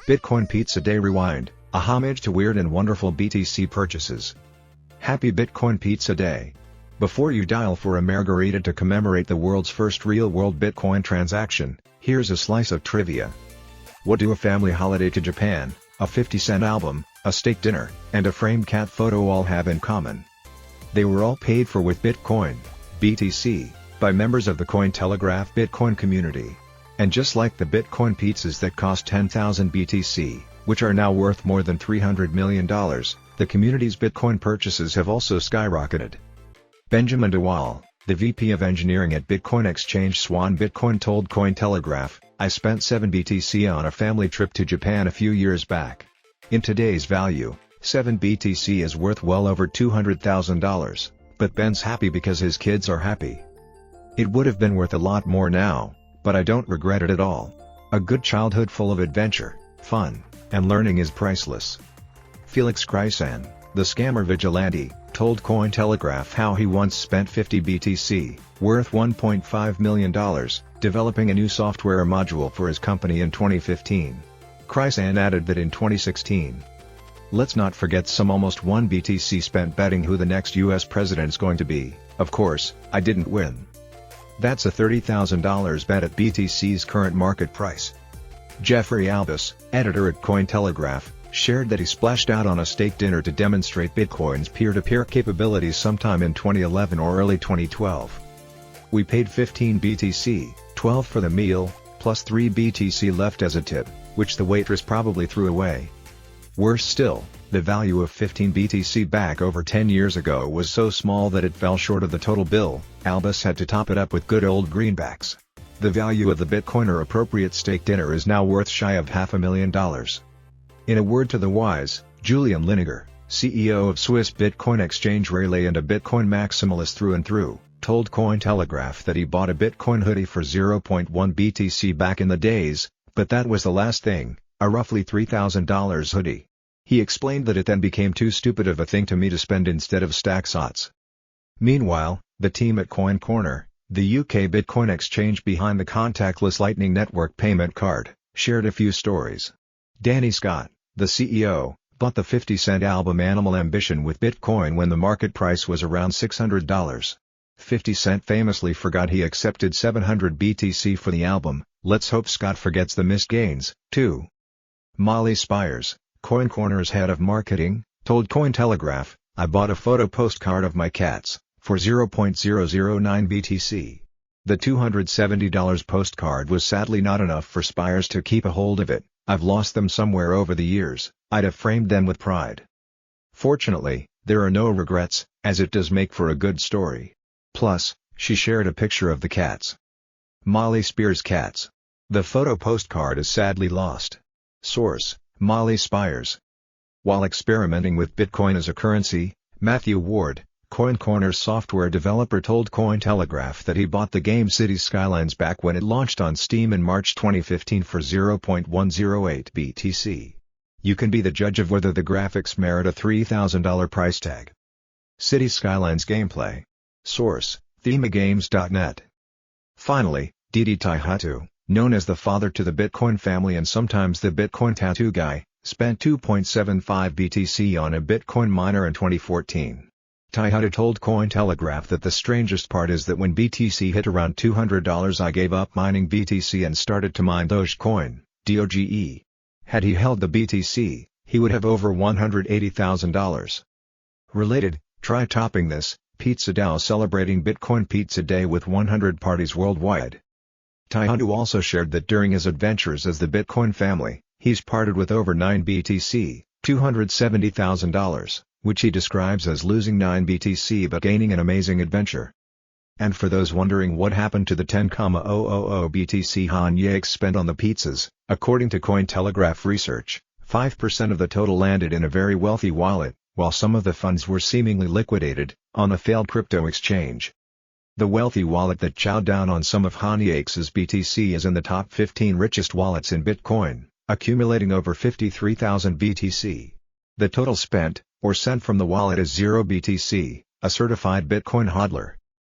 Bitcoin Pizza Day Rewind, a homage to weird and wonderful BTC purchases. Happy Bitcoin Pizza Day! Before you dial for a Margherita to commemorate the world's first real-world Bitcoin transaction, here's a slice of trivia. What do a family holiday to Japan, a 50-cent album, a steak dinner, and a framed cat photo all have in common? They were all paid for with Bitcoin, BTC, by members of the Cointelegraph Bitcoin community. And just like the Bitcoin pizzas that cost 10,000 BTC, which are now worth more than $300 million, the community's Bitcoin purchases have also skyrocketed. Benjamin DeWall, the VP of Engineering at Bitcoin exchange Swan Bitcoin told Cointelegraph, "I spent 7 BTC on a family trip to Japan a few years back. In today's value, 7 BTC is worth well over $200,000, but Ben's happy because his kids are happy. It would have been worth a lot more now, but I don't regret it at all. A good childhood full of adventure, fun, and learning is priceless." Felix Chrysan, the scammer vigilante, told Cointelegraph how he once spent 50 BTC, worth $1.5 million, developing a new software module for his company in 2015. Chrysan added that in 2016, "Let's not forget some almost 1 BTC spent betting who the next US president's going to be. Of course, I didn't win. That's a $30,000 bet at BTC's current market price." Jeffrey Albus, editor at Cointelegraph, shared that he splashed out on a steak dinner to demonstrate Bitcoin's peer-to-peer capabilities sometime in 2011 or early 2012. "We paid 15 BTC, 12 for the meal, plus 3 BTC left as a tip, which the waitress probably threw away. Worse still, the value of 15 BTC back over 10 years ago was so small that it fell short of the total bill. Albus had to top it up with good old greenbacks. The value of the Bitcoiner appropriate steak dinner is now worth shy of $500,000. In a word to the wise, Julian Liniger, CEO of Swiss Bitcoin exchange Relay and a Bitcoin maximalist through and through, told Cointelegraph that he bought a Bitcoin hoodie for 0.1 BTC back in the days, but that was the last thing, a roughly $3,000 hoodie. He explained that it then became too stupid of a thing to me to spend instead of stack sats. Meanwhile, the team at Coin Corner, the UK Bitcoin exchange behind the contactless Lightning Network payment card, shared a few stories. Danny Scott, the CEO, bought the 50-cent album Animal Ambition with Bitcoin when the market price was around $600. 50 Cent famously forgot he accepted 700 BTC for the album. Let's hope Scott forgets the missed gains, too. Molly Spires, Coin Corner's head of marketing, told Cointelegraph, "I bought a photo postcard of my cats, for 0.009 BTC. The $270 postcard was sadly not enough for Spires to keep a hold of it. I've lost them somewhere over the years. I'd have framed them with pride. Fortunately, there are no regrets, as it does make for a good story." Plus, she shared a picture of the cats. Molly Spires' cats. The photo postcard is sadly lost. Source: Molly Spires. While experimenting with Bitcoin as a currency, Matthew Ward, Coin Corner's software developer, told Cointelegraph that he bought the game Cities Skylines back when it launched on Steam in March 2015 for 0.108 BTC. You can be the judge of whether the graphics merit a $3,000 price tag. Cities Skylines gameplay. Source: themagames.net. Finally, Didi Taihatu, known as the father to the Bitcoin family and sometimes the Bitcoin tattoo guy, spent 2.75 BTC on a Bitcoin miner in 2014. Taihatu told Cointelegraph that the strangest part is that when BTC hit around $200 I gave up mining BTC and started to mine Dogecoin, DOGE. Had he held the BTC, he would have over $180,000. Related, try topping this, Pizza DAO celebrating Bitcoin Pizza Day with 100 parties worldwide. Taihatu also shared that during his adventures as the Bitcoin family, he's parted with over 9 BTC, $270,000, which he describes as losing 9 BTC but gaining an amazing adventure. And for those wondering what happened to the 10,000 BTC Han Yakes spent on the pizzas, according to Cointelegraph research, 5% of the total landed in a very wealthy wallet, while some of the funds were seemingly liquidated, on a failed crypto exchange. The wealthy wallet that chowed down on some of Han Yakes' BTC is in the top 15 richest wallets in Bitcoin, accumulating over 53,000 BTC. The total spent, or sent from the wallet is 0 BTC, a certified Bitcoin hodler,